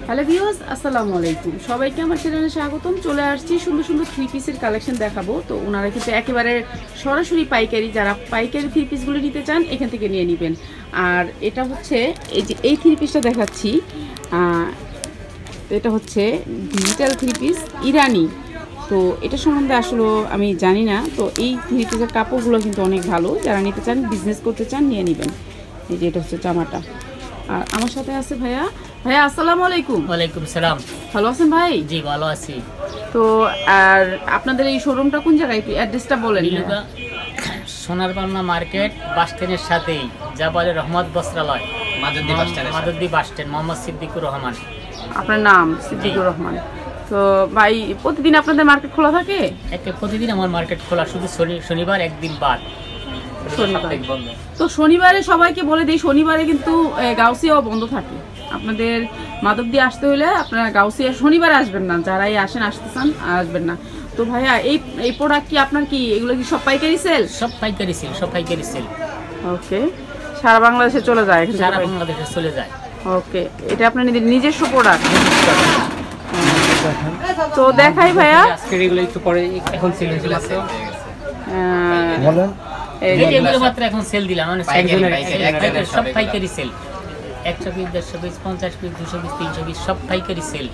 Hello viewers, আসসালামু আলাইকুম। সবাইকে আমার চ্যানেলে স্বাগতম। চলে আসছি সুন্দর সুন্দর থ্রি পিসের কালেকশন দেখাবো। তো ওনারা কিন্তু একেবারে সরাসরি পাইকারি, যারা পাইকারি থ্রি পিসগুলো নিতে চান এখান থেকে নিয়ে নেবেন। আর এটা হচ্ছে এই থ্রি পিসটা দেখাচ্ছি, এটা হচ্ছে ডিজিটাল থ্রি পিস ইরানি। তো এটা সম্বন্ধে আসলে আমি জানি না। তো এই থ্রি পিসের কাপড়গুলো কিন্তু অনেক ভালো, যারা নিতে চান, বিজনেস করতে চান, নিয়ে নেবেন। এই যে এটা হচ্ছে জামাটা। আর আমার সাথে আছে ভাইয়া। ভাইয়া আসসালামু আলাইকুম। ওয়ালাইকুম সালাম। ভালো আছেন ভাই? জি ভালো আছি। তো আর আপনাদের এই শোরুমটা কোন জায়গায়, একটু অ্যাড্রেসটা বলেন। সোনারপান্না মার্কেট বাস স্ট্যান্ডের সাথেই জাবালে রহমত বস্ত্রালয়, মাদুদি বাস স্ট্যান্ড, মোহাম্মদ সিদ্দিকুর রহমান। আপনার নাম সিদ্দিকুর রহমান। তো ভাই প্রতিদিন আপনাদের মার্কেট খোলা থাকে? প্রতিদিন আমার মার্কেট খোলা, শুধু শনিবার একদিন বাদ। তো শনিবারে সবাইকে বলে দিই, শনিবারে কিন্তু গাউসিয়াও বন্ধ থাকে। আপনাদের মাধবদী আসতে হলে আপনারা গাউসিয়া শনিবারে আসবেন না, যারাই আসতে চান আসবেন না। তো ভাইয়া এই প্রোডাক্ট কি আপনার, কি এগুলো কি সব পাইকারি সেল? সব পাইকারি সেল। ওকে, সারা বাংলাদেশে চলে যায়? সারা বাংলাদেশে চলে যায়। ওকে, এটা আপনার নিজস্ব প্রোডাক্ট। তো দেখাই ভাইয়া, আজকের এগুলো একটু পরে এখন সেল হয়েছিল। বলেন এগুলো মাত্র এখন সেল দিলাম, মানে সব পাইকারি sale. 100 piece, 150 piece, 50 piece, 200 piece, 300 piece, সব পাইকারি সেল।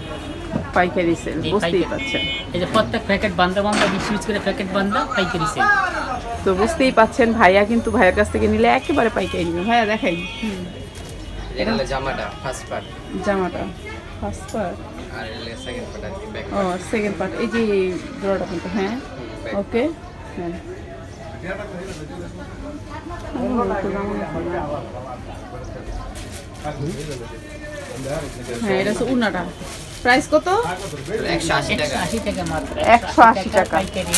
বুঝতেই পাচ্ছেন। এই যে প্রত্যেক প্যাকেট বান্ধা 20 পিস করে প্যাকেট বান্ধা পাইকারি সেল। তো বুঝতেই পাচ্ছেন, ভাইয়া কিন্তু ভাইয়ের কাছ থেকে নিলে একেবারে পাইকারি নিবে। ভাইয়া দেখাই, এটা হলো জামাটা ফার্স্ট পার্ট আর সেকেন্ড পার্ট আর কি ব্যাক ও সেকেন্ড পার্ট। এই যে জোড়াটা কিন্তু, হ্যাঁ ওকে, হ্যাঁ হ্যাঁ, এটা হচ্ছে উন্নাটা। প্রাইস কত? 180 টাকা। 80 টাকা মাত্র। 180 টাকা। পাইকারি।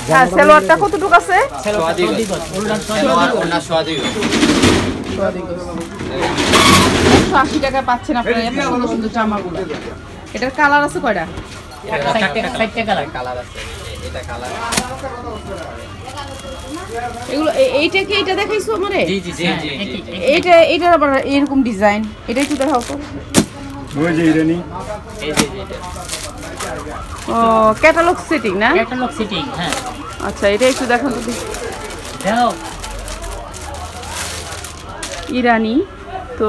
হ্যাঁ, সালোয়ারটা কতটুকু আছে? 180 টাকা পাচ্ছেন আপনারা এত সুন্দর সুন্দর জামাগুলো। এটার কালার আছে কয়টা? 60 টাকা কালার আছে। এটা কালার, এগুলো এইটা কি এটা দেখাইছো আমারে? জি জি জি। এইটা আবার এরকম ডিজাইন, এটা একটু দেখাও তো। ওই যে ইরানি, এই যে ও ক্যাটালগ সেটিং না? ক্যাটালগ সিটিং, হ্যাঁ। আচ্ছা, এটা একটু দেখান তো। দাও ইরানি। তো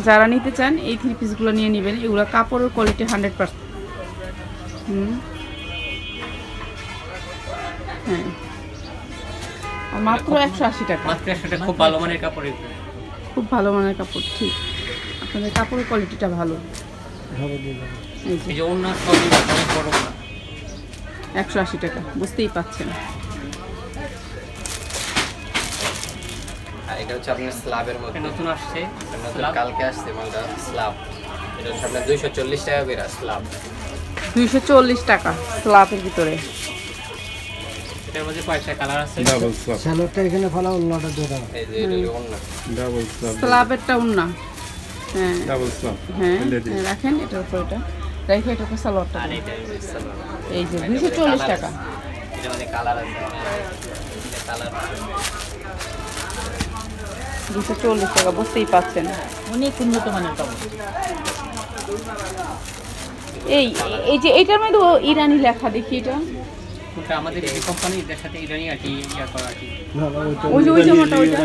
যারা নিতে চান এই থ্রি পিসগুলো নিয়ে নেবেন। এগুলো কাপড়ের কোয়ালিটি 100%। হ্যাঁ, আর মাত্র 180 টাকা। মাত্র 100 টাকা। খুব ভালো মানের কাপড়, খুব ভালো মানের কাপড়। ঠিক, আপনাদের কাপড়ের কোয়ালিটিটা ভালো। এই যে ওন্না সবই অনেক বড় না। 180 টাকা, বুঝতেই পাচ্ছেন। আর এটা হচ্ছে আপনার স্ল্যাবের মধ্যে নতুন আসছে, কালকে আসছে মালটা স্ল্যাব। এটা হচ্ছে আপনার 240 টাকা করে স্ল্যাব। 240 টাকা স্ল্যাবের ভিতরে। এটার মধ্যে কয়েকটা কালার আছে। ডাবল স্ল্যাব, স্যালোডটা এখানে ফেলা, অন্যটা দিয়ে দাও। এই যে এটা হলো ওন্না, ডাবল স্ল্যাব, স্ল্যাবেরটা উন্না। হ্যাঁ ডাবল স্ল্যাব। হ্যাঁ, রাখেন এটার উপর, এটা রেখে এটার উপর সালোয়ারটা। আর এটা হলো সালোয়ার। এই যে 240 টাকা। এটার মধ্যে কালার আছে, এটা কালার 240 টাকা, বুঝতেই পাচ্ছেন। অনেক উন্নত মানের কাপড়। এই যে এটার মধ্যে ইরানি লেখা, দেখি এটা। ওটা আমাদের এই কোম্পানির সাথে ইরানি আর কি ইয়া করা আর কি। না না, ওই যে জামাটা, ওইটা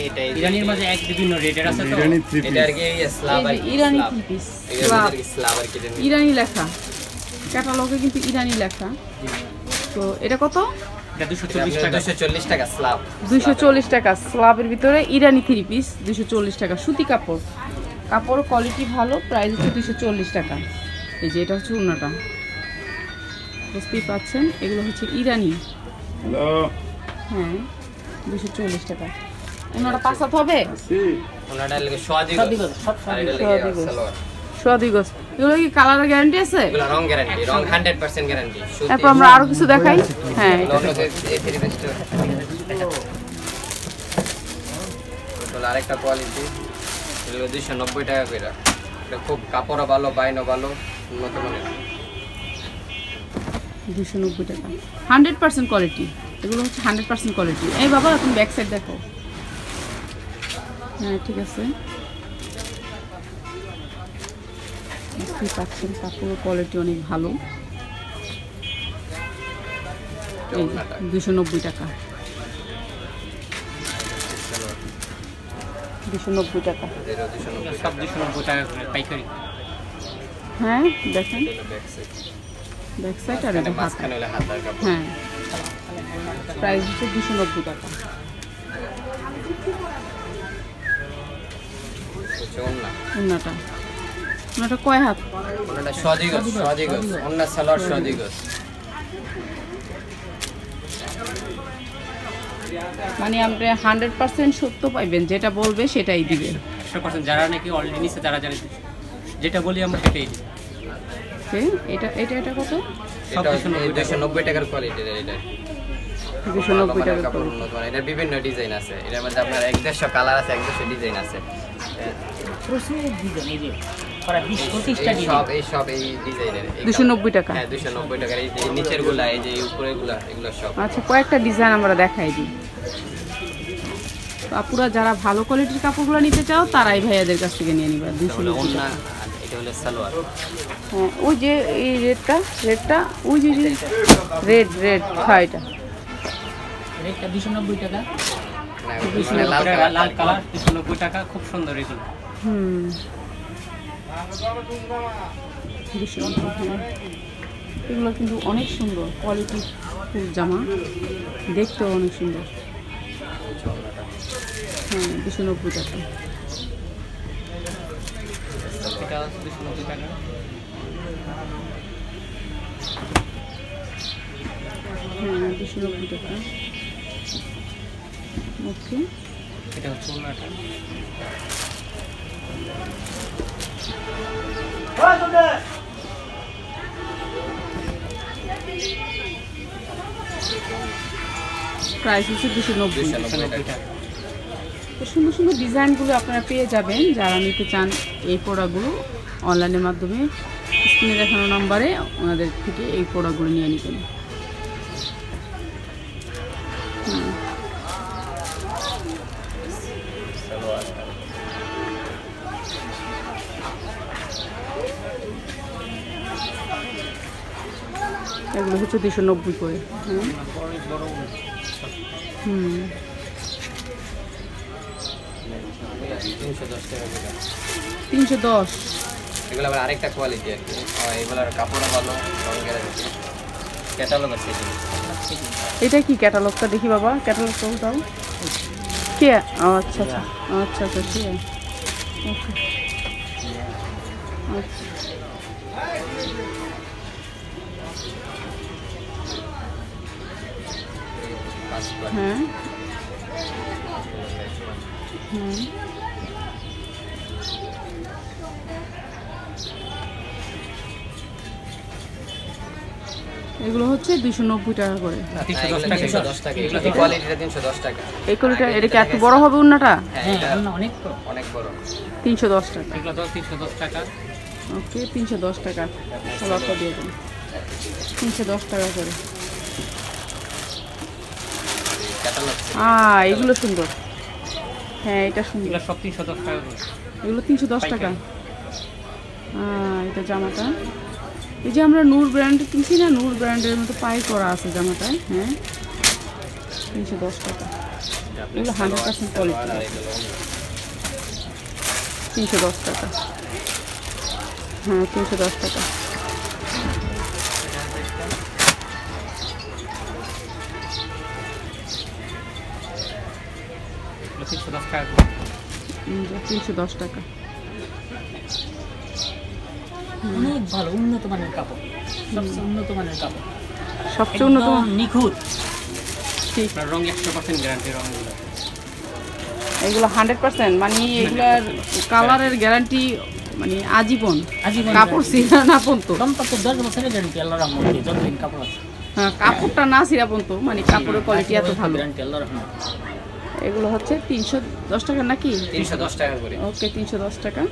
এটা ইরানির মাঝে এক বিভিন্ন রেটের আছে তো। ইরানি থ্রি এটা আর কি স্ল্যাব আর কি ইরানি থ্রি পিস স্ল্যাব আর কি ইরানি লেখা, ক্যাটালগে কিন্তু ইরানি লেখা। তো এটা কত? এটা 240 টাকা। 240 টাকা স্ল্যাব। 240 টাকা স্ল্যাবের ভিতরে ইরানি থ্রি পিস, 240 টাকা। সুতি কাপড়, কাপড় কোয়ালিটি ভালো, প্রাইস হচ্ছে 240 টাকা। এই যে এটা হচ্ছে উন্নাটা, বুঝতেই পাচ্ছেন। এগুলো হচ্ছে ইরানি। হ্যালো, হ্যাঁ, 240 টাকা। উন্নাটা 5 হাত হবে? ওনাটা লাগে সোয়াদি সব আর এটা লাগে সালোয়ার। সোয়াদি গজ। এগুলো কি কালারের গ্যারান্টি আছে? এগুলো রং গ্যারান্টি, রং 100% গ্যারান্টি। তারপর আমরা আরো কিছু দেখাই। হ্যাঁ, এই থ্রি পিসটা বলে আরেকটা কোয়ালিটি, এগুলো 290 টাকা করে। এটা খুব কাপড়ও ভালো, বাইনও ভালো, উন্নত মানের। 290 টাকা, 100% কোয়ালিটি। এগুলো হচ্ছে 100% কোয়ালিটি। এই বাবা, তুমি ব্যাক সাইড দেখো। হ্যাঁ ঠিক আছে। বুঝতেই পাচ্ছেন কাপড়ের কোয়ালিটি অনেক ভালো। এই 290 টাকা, 290 টাকা। সব 290 টাকা করে পাইকারি। হ্যাঁ দেখেন ব্যাক সাইড আর এটা হাত। মাঝখানে হলে হাতার কাপড়। হ্যাঁ প্রাইস হচ্ছে 290 টাকা। ওন্নাটা ওন্নাটা কয় হাত? ওটা সদি গজ, ওন্না সালোয়ার সদি গজ। মানে আপনি 100% সত্য পাইবেন, যেটা বলবে সেটাই দিবে। 100% যারা নাকি অলরেডি নিছে তারা জানে যেটা বলি আমরা সেটাই দিই। এটা এটা এটা কত? এটা 290 টাকার কোয়ালিটির এটা। 290 টাকা কাপড় উন্নত মানে এটার বিভিন্ন ডিজাইন আছে। এটার মধ্যে আপনার 150 কালার আছে, 150 ডিজাইন আছে। প্রচুর ডিজাইন এই যে প্রায় 20-25টা ডিজাইন। সব এই ডিজাইনের 290 টাকা। হ্যাঁ 290 টাকার। এই যে নিচের গুলা, এই যে উপরের গুলা, এগুলো সব। আচ্ছা কয়েকটা ডিজাইন আমরা দেখাই দিই। তো আপুরা যারা ভালো কোয়ালিটির কাপড়গুলো নিতে চাও তারাই ভাইয়াদের কাছ থেকে নিয়ে নিবা। 290 ওন্না টাকা। আর এটা হলো সালোয়ার। হ্যাঁ ওই যে এই রেডটা ওই যে রেড হ্যাঁ এটা রেটটা 290 টাকা। না মানে লাল কালার 290 টাকা, খুব সুন্দর এগুলো। হুম 290 টাকা। এগুলো কিন্তু অনেক সুন্দর কোয়ালিটি ফুল জামা, দেখতেও অনেক সুন্দর। হ্যাঁ 290 টাকা। এটা 290 টাকা। হ্যাঁ 290 টাকা। ওকে এটা হচ্ছে ওন্নাটা। প্রাইস হচ্ছে 290 টাকা। তো সুন্দর সুন্দর ডিজাইনগুলো আপনারা পেয়ে যাবেন যারা নিতে চান এই প্রোডাক্টগুলো অনলাইনের মাধ্যমে। স্ক্রিনে দেখানো নাম্বারে ওনাদের থেকে এই প্রোডাক্টগুলো নিয়ে নেবেন। এগুলো হচ্ছে 290 করে। হুম 310 টাকা করে। 310। এগুলো আবার আরেকটা কোয়ালিটি আর কি। এগুলোর কাপড়ও ভালো, রং গ্যারান্টি, ক্যাটালগ আছে এগুলো। এটা কি ক্যাটালগটা দেখি বাবা, ক্যাটালগটা দাও। কে? আচ্ছা আচ্ছা আচ্ছা আচ্ছা ঠিক আছে। ওকে আচ্ছা হ্যাঁ হুম এগুলো হচ্ছে 290 টাকা করে। 310 টাকা। এগুলো কি কোয়ালিটিটা 310 টাকা। এই কোয়ালিটিটা এটা কি এত বড় হবে ওন্নাটা? হ্যাঁ এটা অনেক অনেক বড়। 310 টাকা। এগুলো তো 310 টাকা। ওকে 310 টাকা। সালোয়ারটা দিয়ে দেন 310 টাকা করে। ক্যাটালগ এগুলো সুন্দর। হ্যাঁ এটা সুন্দর। এগুলো সব 310 টাকা করে। এগুলো 310 টাকা। এটা জামাটা এই যে আমরা নূর ব্র্যান্ড কিনছি না, নূর ব্র্যান্ডের মতো পাই করা আছে জামাটায়। হ্যাঁ 310 টাকা। এগুলো 100% কোয়ালিটি। 310 টাকা। হ্যাঁ 310 টাকা। এগুলো 310 টাকা করে। 310 টাকা। অনেক ভালো উন্নত মানের কাপড়, সবচেয়ে উন্নত মানের কাপড়, সবচেয়ে উন্নত নিখুঁত। ঠিক রং 100% গ্যারান্টি। রঙগুলো এগুলো 100% মানে এগুলার কালারের গ্যারান্টি মানে আজীবন। কাপড় ছিঁড়া না পর্যন্ত। কমপক্ষে 10 বছরের গ্যারান্টি আল্লাহর রহমতে, যতদিন কাপড় আছে। হ্যাঁ কাপড়টা না ছিঁড়া পর্যন্ত মানে কাপড়ের কোয়ালিটি এত ভালো। গ্যারান্টি আল্লাহর রহমতে। এগুলো হচ্ছে 310 টাকা নাকি? 310 টাকা করে। ওকে 310 টাকা।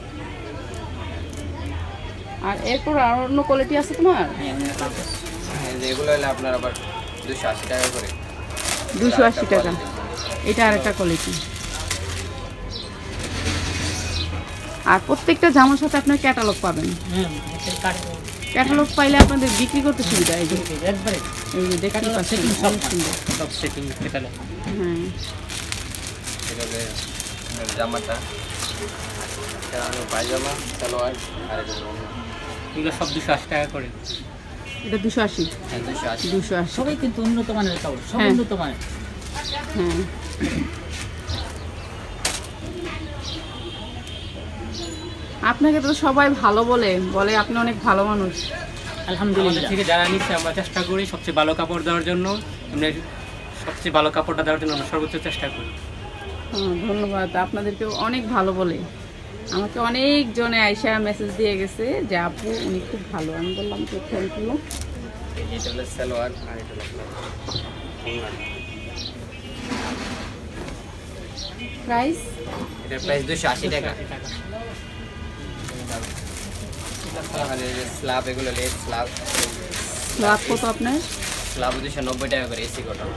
আর এরপর আর অন্য কোয়ালিটি আছে তোমার? হ্যাঁ এগুলো হলে আপনার আবার 280 টাকা করে। 280 টাকা। এটা আরেকটা কোয়ালিটি। আর প্রত্যেকটা জামার সাথে আপনার ক্যাটালগ পাবেন। ক্যাটালগ পাইলে আপনাদের বিক্রি করতে সুবিধা। এই যে একবারে এই যে দেখতে পাচ্ছেন অনেক সুন্দর। সব সেটিং ক্যাটালগ। হ্যাঁ এটা হলে জামাটা, এটা হলো পায়জামা, সালোয়ার, আর এটা হলো ওড়না। এগুলো সব 280 টাকা করে। এটা 280। হ্যাঁ 280। 280। সবাই কিন্তু উন্নত মানের কাপড়, সব হ্যাঁ। উন্নত মানের। হ্যাঁ আপনাকে তো সবাই ভালো বলে আপনি অনেক ভালো মানুষ। আমাদের আলহামদুলিল্লাহ। থেকে যারা নিচ্ছে আমরা চেষ্টা করি সবচেয়ে ভালো কাপড় দেওয়ার জন্য, আমরা সবচেয়ে ভালো কাপড়টা দেওয়ার জন্য আমরা সর্বোচ্চ চেষ্টা করি। ধন্যবাদ। আপনাদেরকেও অনেক ভালো বলে আমাকে অনেক জনে আইসা মেসেজ দিয়ে গেছে যে আপু উনি খুব ভালো। আমি বললাম তো থ্যাংক ইউ। এটা হলো সালোয়ার, আর এটা হলো ওড়না। প্রাইস এটার প্রাইস 280 টাকা। আর এই যে স্ল্যাব, এগুলো লেস স্ল্যাব। লাভ কত আপনার? স্ল্যাব 290 টাকা করে এসি কটন।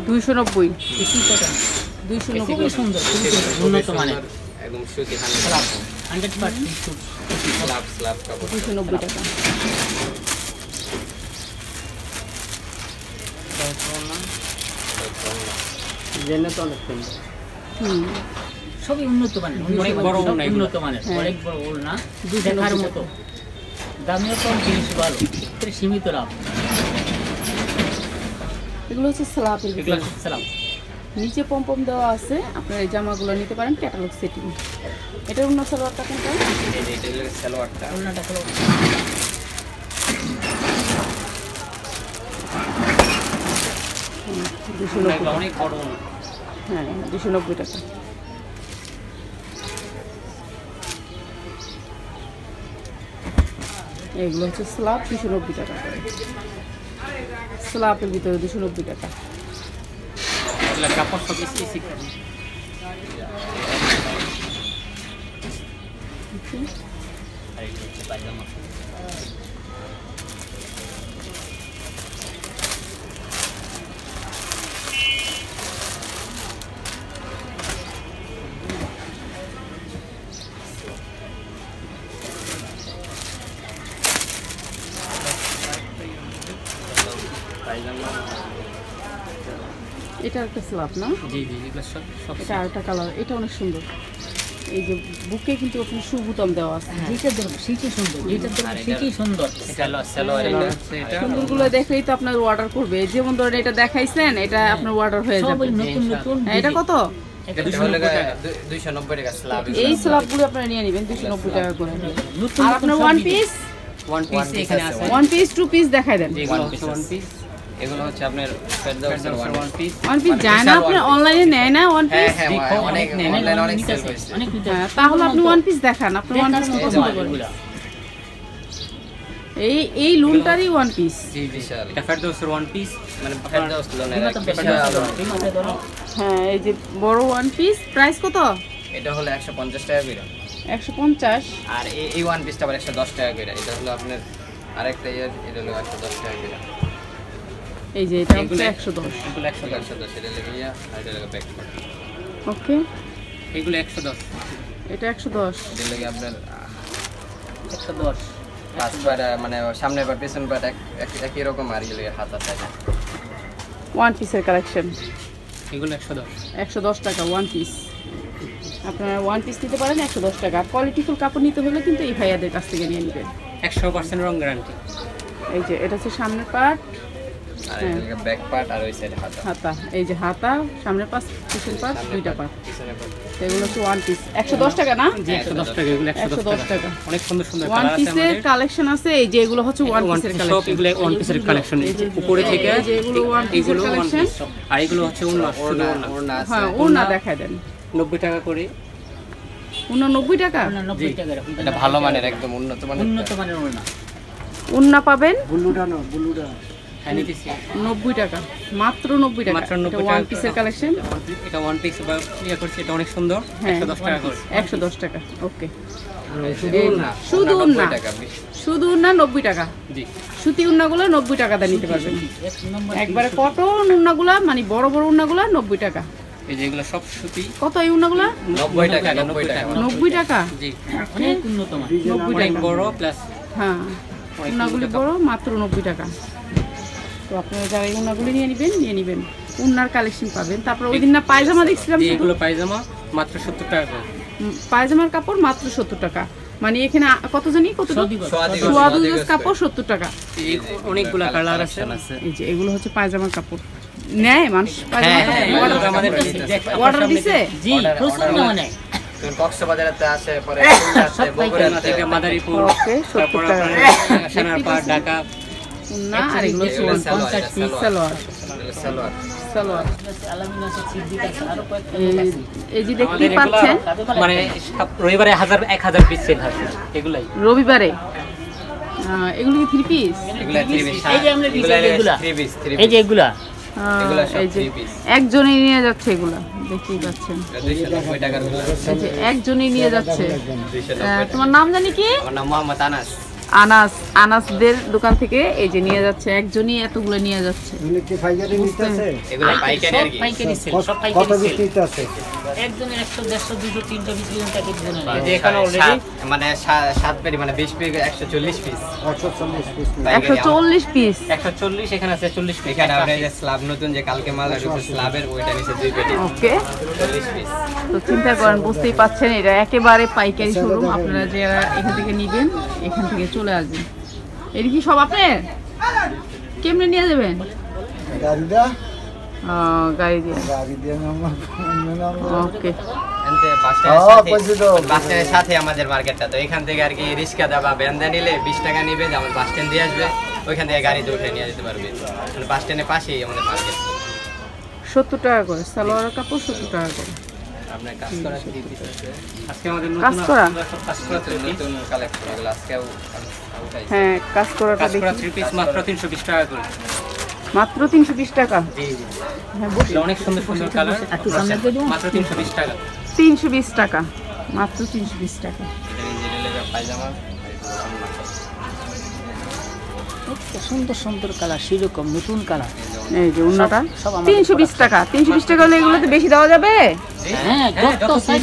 290। বেশি টাকা। 290। খুবই সুন্দর, খুবই সুন্দর, উন্নত মানের। একদম সুতি 100% সুত। স্ল্যাব কাপড়। 290 টাকা। জেনে তো অনেক সুন্দর। হুম সবই উন্নত মানের, অনেক বড় সব ওড়না এগুলো। উন্নত মানের, হ্যাঁ। অনেক বড় ওড়না, দেখার মতো। দামিও কম, জিনিস ভালো, এক্ষেত্রে সীমিত লাভ। এগুলো হচ্ছে স্ল্যাবের এগুলো ভিতরে। সালাম। নিচে পম্পম দেওয়া আছে, আপনার এই জামাগুলো নিতে পারেন ক্যাটালগ সেটিং। এটার অন্য সালোয়ারটা কোনটা? এই যে এটা হলো সালোয়ারটা। ওড়নাটা হলো হুম, 290 এগুলো টাকা। অনেক বড় ওড়না। হ্যাঁ 290 টাকা। এগুলো হচ্ছে স্ল্যাব 290 টাকা করে। স্ল্যাবের ভিতরে 290 টাকা। এগুলো কাপড় সব এসি কাপড়। আর এটা হচ্ছে পায়জামা। পায়জামা। এটা একটা স্ল্যাব না? জি জি, এগুলো সব সব এটা আরেকটা কালার, এটা অনেক সুন্দর। এই যে বুকে কিন্তু আপনি সুবুতাম দেওয়া আছে। যেটা দেখো সেটাই সুন্দর, যেটা দেখো সেটাই সুন্দর। সালোয়ার এটা হচ্ছে এটা। সুন্দরগুলো দেখলেই তো আপনার অর্ডার করবে। যেমন ধরেন এটা দেখাইছেন, এটা আপনার অর্ডার হয়ে সব যাবে। ওই নতুন নতুন। হ্যাঁ, এটা কত? এটা হলো 290 টাকা স্ল্যাব। এই স্ল্যাবগুলো আপনারা নিয়ে নেবেন 290 টাকা করে। নতুন আর আপনার ওয়ান পিস, ওয়ান পিস এখানে আছে। ওয়ান পিস, টু পিস দেখাই দেন। যেগুলো হচ্ছে ওয়ান পিস, এগুলো হচ্ছে আপনার ফেরদাউসের ওয়ান পিস। ওয়ান পিস যায় না আপনার অনলাইনে নেয় না ওয়ান হ্যাঁ পিস? হ্যাঁ, অনেক অনলাইনে অনেক নিতে সেল আছে, হয়েছে। অনেক নিতে হ্যাঁ, আছে। তাহলে আপনি ওয়ান পিস দেখান, আপনার ওয়ান পিস দেখার মতো পছন্দ মাল করেন। এগুলা। এই লুনটারই ওয়ান পিস। জি জি, বিশাল। এটা ফেরদাউসের ওয়ান পিস। মানে ফেরদাউস লোনের বিমাতে বিশাল। বিমাতে ধরো। হ্যাঁ, এই যে বড় ওয়ান পিস প্রাইস কত? এটা হলো 150 টাকা করে। 150। আর এই ওয়ান পিসটা আবার 110 টাকা করে। এটা হলো আপনার আরেকটা এটা হলো 110 টাকা করে। এই যে এটা হচ্ছে 110। এগুলো 110। 110 এটা লেগে ইয়া, আর এটা লেগে ব্যাক। ওকে, এগুলো 110। এটা 110। এটা লেগে আপনার 110। পাঁচ পার, মানে সামনের পার পেছন পার একই রকম, আর ইয়ে লেগে হাত আছে। ওয়ান পিসের কালেকশন এগুলো 110। 110 টাকা ওয়ান পিস। আপনারা ওয়ান পিস নিতে পারেন 110 টাকা। কোয়ালিটিফুল কাপড় নিতে হলে কিন্তু এই ভাইয়াদের কাছ থেকে নিয়ে নেবেন। 100% রং গ্যারান্টি। এই যে এটা হচ্ছে সামনের পার্ট, আর এটা লেগে ব্যাক পার্ট, আর ওই সাইডে হাত। হাতা। এই যে হাতা, সামনের পাশ, পিছনের পাশ, দুইটা পার্ট। পিছনে পার্ট। এগুলো হচ্ছে ওয়ান পিস 110 টাকা না? জি 110 টাকা, এগুলো 110 110 টাকা। টাকা। অনেক সুন্দর সুন্দর ওয়ান কালার আছে পিসের আমাদের। কালেকশন আছে। এই যে এগুলো হচ্ছে ওয়ান ওয়ান পিসের পিস সব, কালেকশন। এগুলো ওয়ান পিসের কালেকশন। উপরে থেকে এই যে এগুলো one piece এর এগুলো ওয়ান collection। পিস, আর এগুলো হচ্ছে ওড়না, শুধু ওড়না। ওড়না আছে। হ্যাঁ, ওড়না দেখায় দেন। 90 টাকা করে। ওড়না 90 টাকা। 90 টাকা এরকম। এটা ভালো মানের, একদম উন্নত মানের। উন্নত মানের ওড়না। ওড়না পাবেন বুলুটা না, বুলুটা হ্যাঁ নিতেছি। 90 টাকা, মাত্র 90 টাকা। মাত্র 90 এটা টাকা। ওয়ান পিসের কালেকশন। এটা ওয়ান পিস বা ইয়ে করছে, এটা অনেক সুন্দর। হ্যাঁ, 110 টাকা করে। 110 টাকা। ওকে, শুধু ওড়না, শুধু ওড়না ওড়না। 90 টাকা। শুধু ওড়না 90 টাকা। জি সুতি ওড়নাগুলো 90 টাকা দিয়ে নিতে পারবেন। এক নম্বর একবারে কটন ওড়নাগুলা, মানে বড় বড় ওড়নাগুলা 90 টাকা। এই যে এগুলো সব সুতি। কত এই উন্নাগুলা? 90 টাকা 90 টাকা 90 টাকা। জি অনেক উন্নত মান। 90 অনেক টাকা। বড় প্লাস হ্যাঁ, উন্নাগুলি বড়, মাত্র 90 টাকা। তো আপনারা যারা এই উন্নাগুলি নিয়ে নেবেন, উন্নার কালেকশন পাবেন। তারপর ওই দিন না পায়জামা দেখছিলাম, জি এগুলো পায়জামা মাত্র 70 টাকা করে। পায়জামার কাপড় মাত্র 70 টাকা। মানে এখানে কত জানি কত সোয়া দুই গজ কাপড় 70 টাকা। এই অনেকগুলা কালার আছে। এই যে এগুলো হচ্ছে পায়জামার কাপড়। নেয় মানুষ পায়জামা এগুলো আমাদের কাছে অর্ডার দিছে? জি, প্রচুর মানে। তুমি কক্সবাজারেতে আসে পরে সব পাইকারি বগুড়াতে থেকে মাদারীপুর, ওকে, 70 তারপর টাকা। আপনার সোনারপাড়, ঢাকা। উন্না আর এগুলো এগুলো 50 পিস সালোয়ার। সালোয়ার সালোয়ার। আলামিন আছে, সিদ্দিক আছে, আরো কয়েকটা এই যে দেখতে আমাদের এগুলা পাচ্ছেন মানে রবিবারে 1000 পিস সেল হয় এগুলাই। রবিবারে। এগুলো কি 3 পিস? এগুলা 3 পিস। এই যে আমরা এগুলা এগুলা। 3 পিস এই যে এগুলা এগুলা সব এই যে 3 পিস। একজনই নিয়ে যাচ্ছে এগুলা, দেখতেই পাচ্ছেন। 290 টাকার গুলো। এই যে একজনই নিয়ে যাচ্ছে। 290 তোমার নাম জানি কি? আমার নাম মোহাম্মদ আনাস। আনাসদের দোকান থেকে এই যে নিয়ে যাচ্ছে, একজনই এতগুলো নিয়ে যাচ্ছে। এগুলো কি পাইকারি নিতে আছে? এগুলো পাইকারি আর সব কি। পাইকারি সেল, সব কত পাইকারি পিস সেল। নিতে আছে? একজনের 100, 150, 200, 300 পিস পর্যন্ত এক একজনের এই নেয়। যে এখানে অলরেডি মানে 7 পেরি মানে 20 পেরি 140 পিস 140 পিস নিতে। পাইকারি। 140 পিস। 140, এখানে আছে 40 পিস। এখানে আমরা এই যে স্ল্যাব নতুন যে কালকে মাল আসছে স্ল্যাবের ওইটা নিচে 2 পেটি ওকে, 40 পিস। তো চিন্তা করেন, বুঝতেই পাচ্ছেন এটা একেবারে পাইকারি শোরুম। আপনারা যারা এখান থেকে নেবেন, এখান থেকে চলে আসবেন। এটা কি সব আপনার? কেমনে নিয়ে যাবেন? গাড়িটা গাড়ি দিয়ে। গাড়ি দিয়ে নাম ওকে, এনতে বাস স্ট্যান্ডের সাথে আমাদের মার্কেটটা, তো এখান থেকে আর কি রিক্সা দেওয়া ভ্যান দিয়ে নিলে 20 টাকা নিবে, যেমন বাস স্ট্যান্ড দিয়ে আসবে, ওইখান থেকে গাড়িতে উঠে নিয়ে যেতে পারবে। মানে বাস স্ট্যান্ডের পাশেই আমাদের মার্কেট। 70 টাকা করে সালোয়ার কাপড়, 70 টাকা করে। আপনার কাজ করা 3 পিস আছে, আজকে আমাদের কাজ নতুন করা? সব কাজ করা নতুন কালেকশন এগুলো আজকেও উঠাইছি। হ্যাঁ, কাজ করাটা কাজ করা দেখি। 3 পিস মাত্র 320 টাকা করে। মাত্র 320 টাকা। জি জি হ্যাঁ, বসে। এগুলো অনেক সুন্দর সুন্দর কালার। একটু সামনে করে দিন। মাত্র 320 টাকা। 320 টাকা, মাত্র 320 টাকা। এটা ইঞ্জিনিয়ারের পায়জামা। একটা সুন্দর সুন্দর কালার, সেরকম নতুন কালার। এই যে উন্নাটা সব আমাদের 320 টাকা। 320 টাকা হলে এগুলোতে বেশি দেওয়া যাবে? হ্যাঁ, যত সাইজ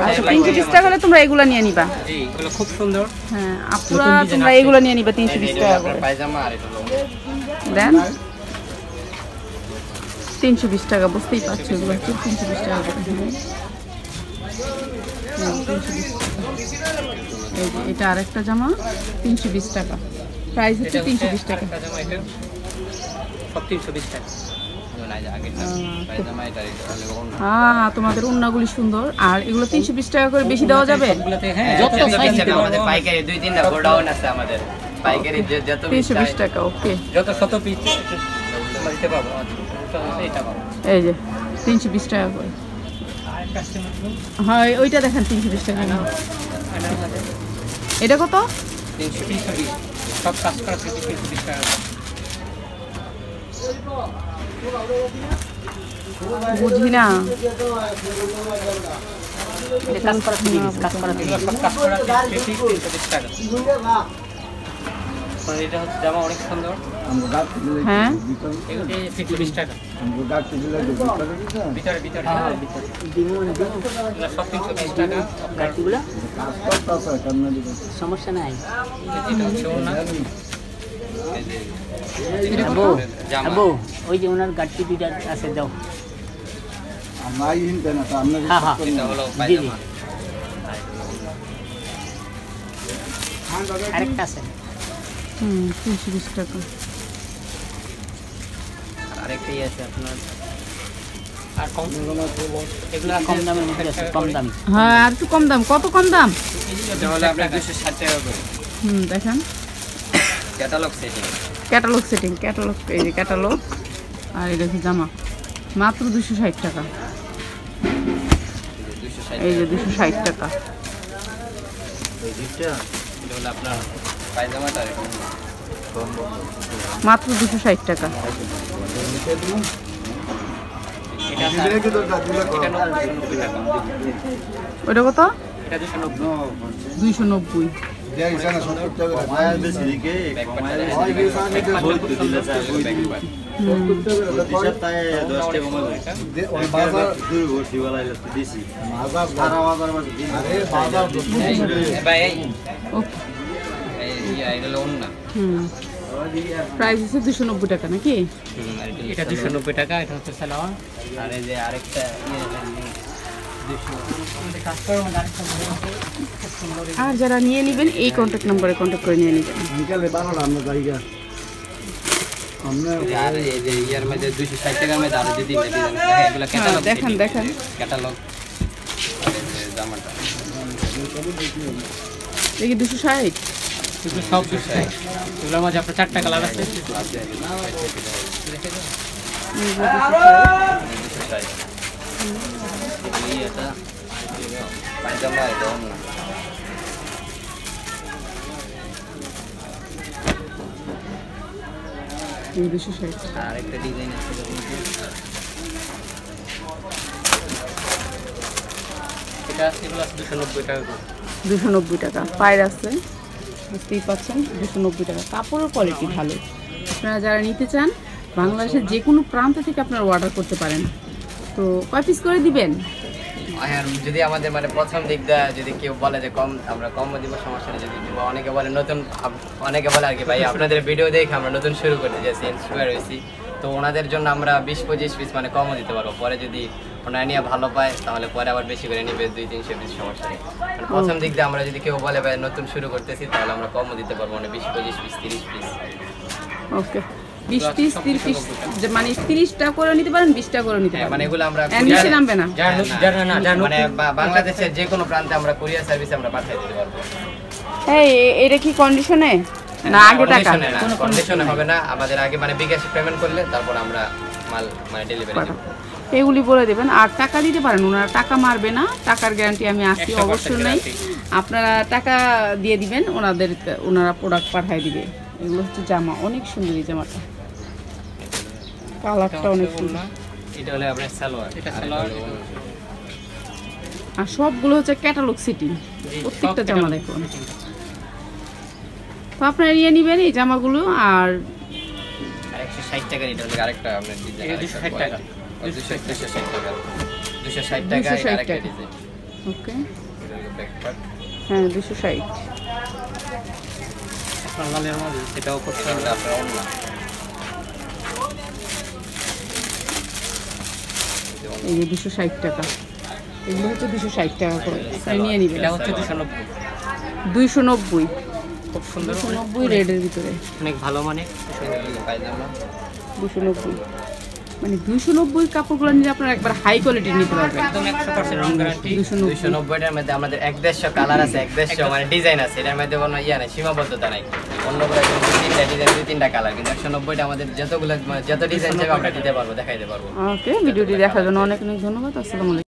আচ্ছা, 320 টাকা হলে তোমরা এগুলো নিয়ে নিবা। জি এগুলো খুব সুন্দর। হ্যাঁ, আপুরা তোমরা এগুলো নিয়ে নিবা 320 টাকা করে। পায়জামা আর এটা লং। দেন 320 টাকা, বুঝতেই পারছো এগুলো হচ্ছে 320 টাকা করে। হ্যাঁ, 320 টাকা। এই যে এটা আরেকটা জামা 320 টাকা, প্রাইস হচ্ছে 320 টাকা। একটা জামা এটা সব 320 টাকা। না যে আগেরটা পায়জামা এটা তাহলে ওন। হ্যাঁ, তোমাদের উন্নাগুলি সুন্দর। আর এগুলো 320 টাকা করে বেশি দেওয়া যাবে? সবগুলোতে হ্যাঁ যত যত size size দিতে আমাদের পাইকারি 2-3টা গোডাউন আছে আমাদের। পাইকারি যত 320 টাকা। ওকে, যত শত পিস দিতে পারবো। এটা পাবো। এই যে 320 টাকা করে। হ্যাঁ, ওইটা দেখেন 320 টাকা। এটা কত? 320 সব কাজ করা 320 টাকা। বুঝি না। কাজ করা 30, কাজ করা 30। এগুলো সব কাজ করা 320 টাকা। মানে এটা হচ্ছে জামা অনেক সুন্দর। হ্যাঁ, এগুলো 320 টাকা। ভিতরে ভিতরে এগুলো সব 320 টাকা। গাড়িগুলো সমস্যা নাই। এটা হচ্ছে ওনা। আবু, জামা। আবু, ওই যে ওনার গাড়ি দুইটা আছে, দাও। নাই হিনতে না, আমরা হ্যাঁ হ্যাঁ, এটা হলো জি জি। পায়জামা। আরেকটা আছে। 320 টাকা। আরেকটাই আছে আপনার আর কম এগুলো কম দামের মধ্যে আছে, কম দামি। হ্যাঁ, আর একটু কম দাম। কত কম দাম? এটা হলো আপনার 260 টাকা করে। দেখেন, catalogue setting. Catalogue setting, catalogue. এই যে ক্যাটালগ। আর এটা হচ্ছে জামা, মাত্র 260 টাকা। 260 এই যে 260 টাকা। এটা হলো আপনার পায়জামাটা এরকম। মাত্র 260 টাকা। এটা আছে এটা 90 টাকা। ওটা কত? এটা 290। 290। দেয়া হইছে না 70 টাকা মায়া বেশি দিকে কমায় হয় কি সামনে বই তো দিলে যায় বই দিবা 70 টাকা দিশা তাই 10 টাকা কমায় ওই বাজার দুই ভর্তি বলা লাগতে দিছি বাজার সারা বাজার মাঝে দিছি আরে বাজার ভাই এই ওকে এটা লোন না প্রাইস হচ্ছে 290 টাকা নাকি? এটা 290 টাকা, এটা হচ্ছে সালোয়ার। আর এই যে আরেকটা আর যারা নিয়ে নেবেন এই কন্ট্যাক্ট নম্বরে কন্ট্যাক্ট করে নিয়ে নেবেন। বিকালে 12টা আমরা জায়গা আমরা আর এই যে ইয়ার মধ্যে 260 টাকার মধ্যে আরো যদি ডিজাইন এগুলো ক্যাটালগ দেখান দেখান ক্যাটালগ জামাটা দেখি 260 এগুলো সব 260। এগুলোর মাঝে আপনার 4টা কালার আছে। এটা পায়জামা এটা না এই 260 আরেকটা ডিজাইন আছে এটা এগুলো আছে 290 টাকা করে। 290 টাকা পায়ের আছে, বুঝতেই পাচ্ছেন 290 টাকা। কাপড়ের কোয়ালিটি ভালো। আপনারা যারা নিতে চান বাংলাদেশের যে কোনো প্রান্ত থেকে আপনারা অর্ডার করতে পারেন। তো কয় পিস করে দিবেন? আর যদি আমাদের মানে প্রথম দিকটা যদি কেউ বলে যে কম, আমরা কম দিব, সমস্যা নেই। যদি অনেকে বলে নতুন, অনেকে বলে আর কি ভাই আপনাদের ভিডিও দেখে আমরা নতুন শুরু করতে চাইছি, ইন্সপায়ার হয়েছি, তো ওনাদের জন্য আমরা 20-25 পিস মানে কমও দিতে পারবো। পরে যদি ওনারা নিয়ে ভালো পায় তাহলে পরে আবার বেশি করে নিবে, 200-300 পিস, সমস্যা নেই। মানে প্রথম দিক দিয়ে আমরা যদি কেউ বলে ভাই নতুন শুরু করতেছি তাহলে আমরা কমও দিতে পারবো, মানে 20-25 পিস, 30 পিস। ওকে, 20 পিস 30 পিস মানে 30টা করে নিতে পারেন, 20টা করে নিতে পারেন। মানে এগুলো আমরা নিচে নামবে না। মানে বাংলাদেশের যে কোনো প্রান্তে আমরা কুরিয়ার সার্ভিসে আমরা পাঠিয়ে দিতে পারবো। এই এটা কি কন্ডিশনে না আগে টাকা? কোনো কন্ডিশনে হবে না, আমাদের আগে মানে বিকাশে পেমেন্ট করলে তারপর আমরা মাল মানে ডেলিভারি দেব। এগুলি বলে দেবেন। আর টাকা দিতে পারেন, ওনারা টাকা মারবে না, টাকার গ্যারান্টি আমি আসি অবশ্যই নেই। আপনারা টাকা দিয়ে দিবেন, ওনারা প্রোডাক্ট পাঠিয়ে দিবে। এগুলো হচ্ছে জামা, অনেক সুন্দর এই জামাটা, কালারটা অনেক সুন্দর। এটা হলো আপনার সালোয়ার, এটা সালোয়ার। আর সবগুলো হচ্ছে ক্যাটালগ সিটিং, প্রত্যেকটা জামা দেখুন। তো আপনারা নিয়ে নেবেন এই জামাগুলো। আর 160 টাকা, এটা হলো আরেকটা আপনার ডিজাইন, এটা 260 টাকা, 260 টাকা, 260 টাকা এর আরেকটা ডিজাইন। ওকে, এটা হলো ব্যাক পার্ট, হ্যাঁ 260। আপনার লালের মধ্যে সেটাও করতে এটা হলো আপনার ওন্না। এই যে 260 টাকা, এগুলো হচ্ছে 260 টাকা করে, নিয়ে নেবেন। এটা হচ্ছে 290। 290, খুব সুন্দর, 290 রেডের ভিতরে, অনেক ভালো মানে। এটা হলো পায়জামা, 290 মানে 290 কাপড়গুলো নিলে আপনারা একবার হাই কোয়ালিটি নিতে পারবেন। একদম 100% রং গ্যারান্টি। 290 290 এর মধ্যে আমাদের 150 কালার আছে, 150 মানে ডিজাইন আছে, এটার মধ্যে কোনো ইয়া নাই, সীমাবদ্ধতা নাই। অন্য করে 2-3টা ডিজাইন, 2-3টা কালার, কিন্তু 190টা আমাদের যতগুলো যত ডিজাইন চাইবে আমরা দিতে পারবো, দেখাইতে পারবো। ওকে, ভিডিওটি দেখার জন্য অনেক অনেক ধন্যবাদ। আসসালামু আলাইকুম।